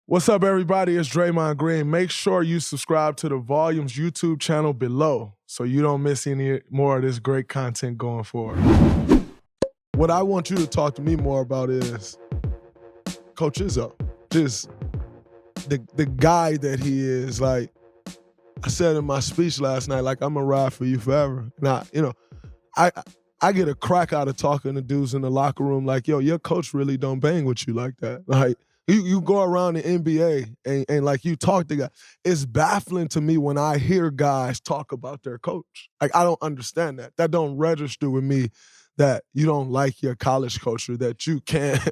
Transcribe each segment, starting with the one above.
What's up, everybody? It's Draymond Green. Make sure you subscribe to the Volumes YouTube channel below so you don't miss any more of this great content going forward. What I want you to talk to me more about is Coach Izzo. Just the guy that he is. Like I said in my speech last night, like, I'm going to ride for you forever. Now, I get a crack out of talking to dudes in the locker room like, yo, your coach really don't bang with you like that. Like, you go around the NBA and like you talk to guys. It's baffling to me when I hear guys talk about their coach. Like, I don't understand that. That don't register with me that you don't like your college coach or that you can't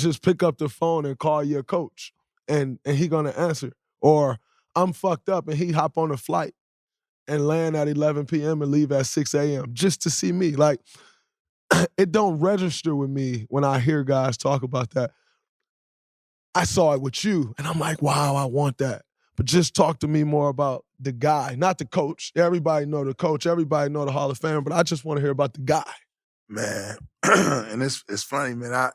just pick up the phone and call your coach and he gonna answer. Or I'm fucked up and he hop on a flight and land at 11 p.m. and leave at 6 a.m. just to see me. Like, it don't register with me when I hear guys talk about that. I saw it with you, and I'm like, wow, I want that. But just talk to me more about the guy, not the coach. Everybody know the coach. Everybody know the Hall of Famer, but I just want to hear about the guy. Man, and it's funny, man. I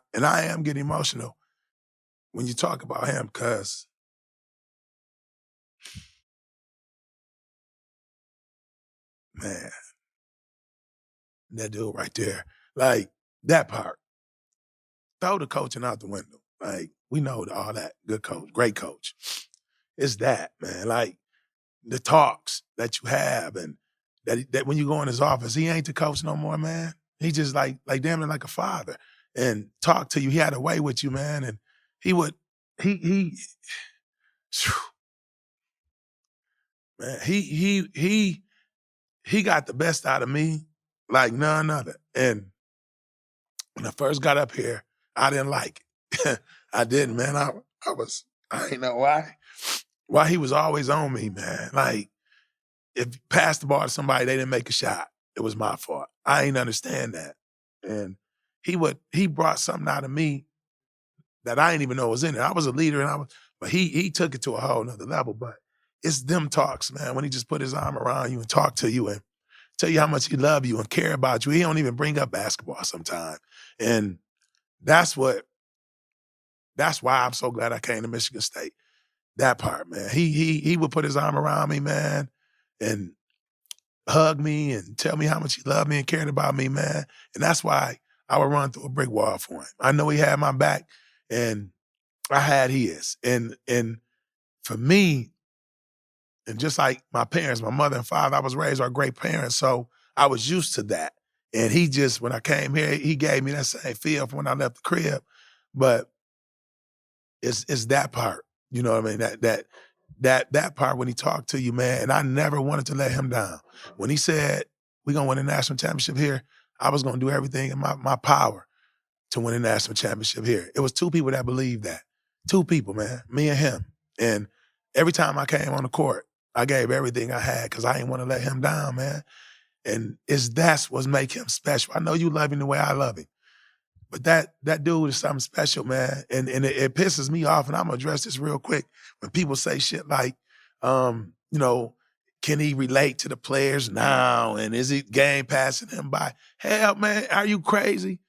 am getting emotional when you talk about him because man, that dude right there, like that part, throw the coaching out the window. Like, we know all that, good coach, great coach. It's that, man. Like the talks that you have and that when you go in his office, he ain't the coach no more, man. He just like damn near like a father and talk to you. He had a way with you, man. And he would, he man, he got the best out of me like none other. And when I first got up here, I didn't like it. I didn't, man. I ain't know why he was always on me, man. Like, if you passed the ball to somebody, they didn't make a shot. It was my fault. I ain't understand that. And he brought something out of me that I didn't even know was in it. I was a leader, but he took it to a whole nother level. But it's them talks, man, when he just put his arm around you and talk to you and tell you how much he love you and care about you. He don't even bring up basketball sometimes. And that's why I'm so glad I came to Michigan State. That part, man. He would put his arm around me, man, and hug me and tell me how much he loved me and cared about me, man. And that's why I would run through a brick wall for him. I know he had my back and I had his. And for me, and just like my parents, my mother and father, I was raised our great parents, so I was used to that. And he just, when I came here, he gave me that same feel from when I left the crib. But it's that part, you know what I mean? That part when he talked to you, man, and I never wanted to let him down. When he said, we're going to win a national championship here, I was going to do everything in my power to win a national championship here. It was two people that believed that. Two people, man, me and him. And every time I came on the court, I gave everything I had because I didn't want to let him down, man. And that's what make him special. I know you love him the way I love him. But that dude is something special, man. And it pisses me off, and I'm going to address this real quick. When people say shit like, can he relate to the players now? And is it game passing him by? Hell, man, are you crazy?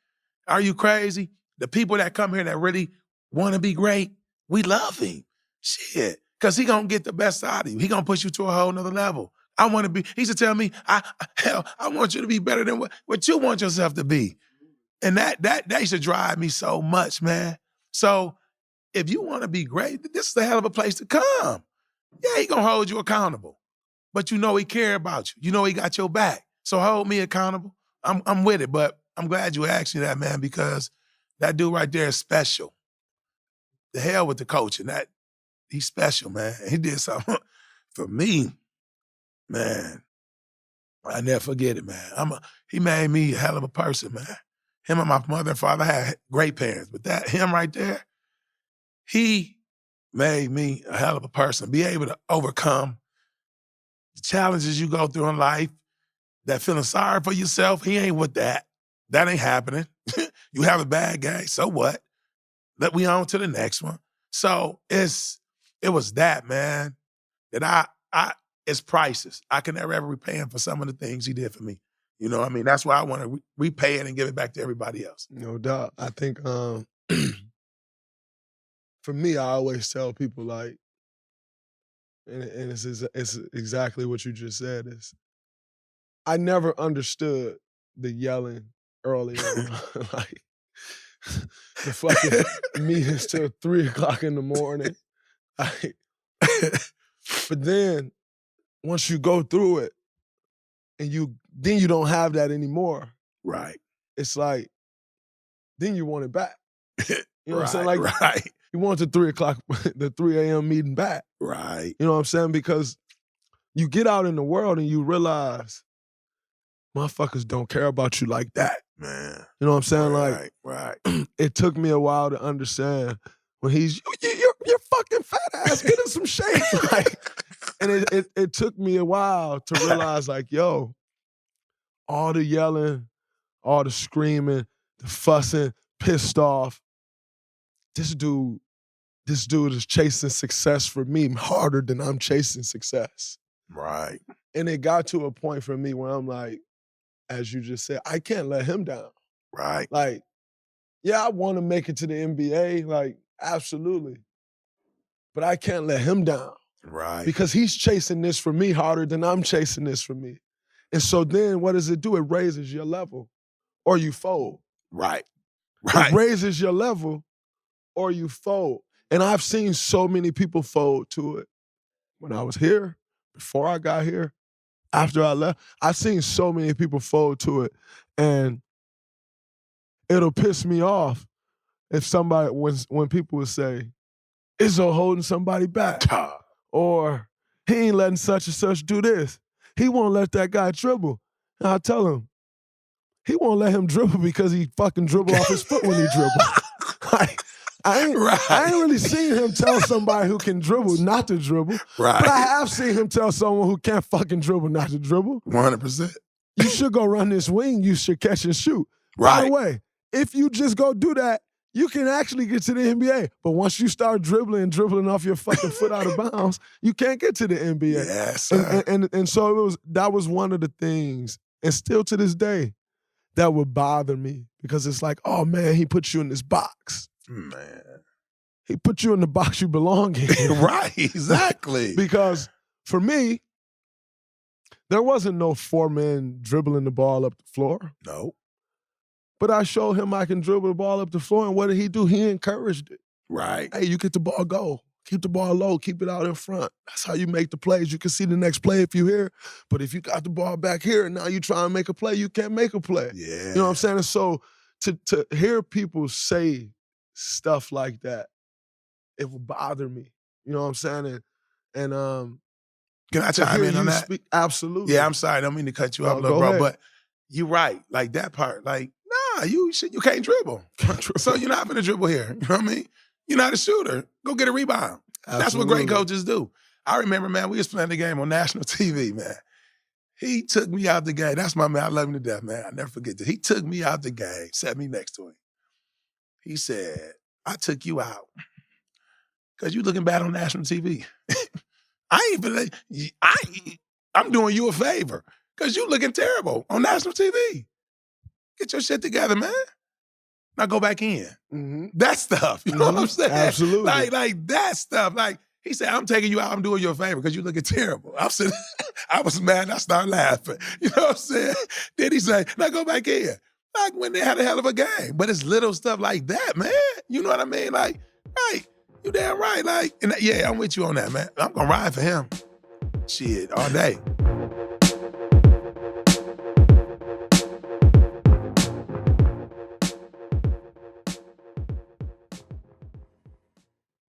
Are you crazy? The people that come here that really want to be great, we love him. Shit. Because he going to get the best out of you. He going to push you to a whole nother level. I want to be, he should tell me, I want you to be better than what you want yourself to be. And that used to drive me so much, man. So if you want to be great, this is a hell of a place to come. Yeah, he going to hold you accountable. But you know he care about you. You know he got your back. So hold me accountable. I'm with it, but I'm glad you asked me that, man, because that dude right there is special. The hell with the coach, and that he's special, man. He did something for me, man. I never forget it, man. He made me a hell of a person, man. Him and my mother and father had great parents, but him right there, he made me a hell of a person. Be able to overcome the challenges you go through in life, that feeling sorry for yourself, he ain't with that. That ain't happening. You have a bad game, so what? We on to the next one. So it was that, man, that it's priceless. I can never ever repay him for some of the things he did for me. You know what I mean? That's why I want to repay it and give it back to everybody else. No doubt. I think for me, I always tell people like, and it's exactly what you just said. Is I never understood the yelling early on, like the fucking meetings till 3 o'clock in the morning. Like, but then once you go through it, and then you don't have that anymore. Right. It's like then you want it back. You know what I'm saying? Right, Like right. you want the 3 a.m. meeting back. Right. You know what I'm saying? Because you get out in the world and you realize motherfuckers don't care about you like that. Man. You know what I'm saying? Right, like, right. it took me a while to understand when he's, you're fucking fat ass, get in some shape. Like, and it took me a while to realize, like, yo, all the yelling, all the screaming, the fussing, pissed off, this dude is chasing success for me harder than I'm chasing success. Right. And it got to a point for me where I'm like, as you just said, I can't let him down. Right. Like, yeah, I want to make it to the NBA, like, absolutely. But I can't let him down. Right. Because he's chasing this for me harder than I'm chasing this for me. And so then what does it do? It raises your level or you fold. Right. Right. It raises your level or you fold. And I've seen so many people fold to it. When I was here, before I got here, after I left, I've seen so many people fold to it. And it'll piss me off if somebody, when people would say, Izzo holding somebody back. Or he ain't letting such and such do this. He won't let that guy dribble. And I tell him, he won't let him dribble because he fucking dribble off his foot when he dribble. Like, I ain't really seen him tell somebody who can dribble not to dribble. Right. But I have seen him tell someone who can't fucking dribble not to dribble. 100%. You should go run this wing. You should catch and shoot. Right. By the way, if you just go do that, you can actually get to the NBA. But once you start dribbling off your fucking foot out of bounds, you can't get to the NBA. Yes. And so that was one of the things, and still to this day, that would bother me because it's like, oh man, he put you in this box. Man. He put you in the box you belong in. Right, exactly. Because for me, there wasn't no 4 men dribbling the ball up the floor. No. But I showed him I can dribble the ball up the floor, and what did he do? He encouraged it. Right. Hey, you get the ball, go. Keep the ball low, keep it out in front. That's how you make the plays. You can see the next play if you're here, but if you got the ball back here and now you try and make a play, you can't make a play. Yeah. You know what I'm saying? And so to hear people say stuff like that, it would bother me. You know what I'm saying? And can I chime in on that? Absolutely. Yeah, I'm sorry. I don't mean to cut you off, go bro, ahead. but you're right. Like that part, like, nah, you can't dribble. So you're not going to dribble here. You know what I mean? You're not a shooter. Go get a rebound. Absolutely. That's what great coaches do. I remember, man, we was playing the game on national TV, man. He took me out the game. That's my man. I love him to death, man. I never forget that. He took me out the game, sat me next to him. He said, I took you out because you looking bad on national TV. I'm doing you a favor because you looking terrible on national TV. Get your shit together, man. Now go back in. Mm-hmm. That stuff. You know what I'm saying? Absolutely. Like that stuff. Like he said, I'm taking you out. I'm doing you a favor because you're looking terrible. I was mad. I started laughing. You know what I'm saying? Then he said, now go back in. Like when they had a hell of a game. But it's little stuff like that, man. You know what I mean? Like, right. You damn right. Like, and yeah, I'm with you on that, man. I'm going to ride for him. Shit, all day.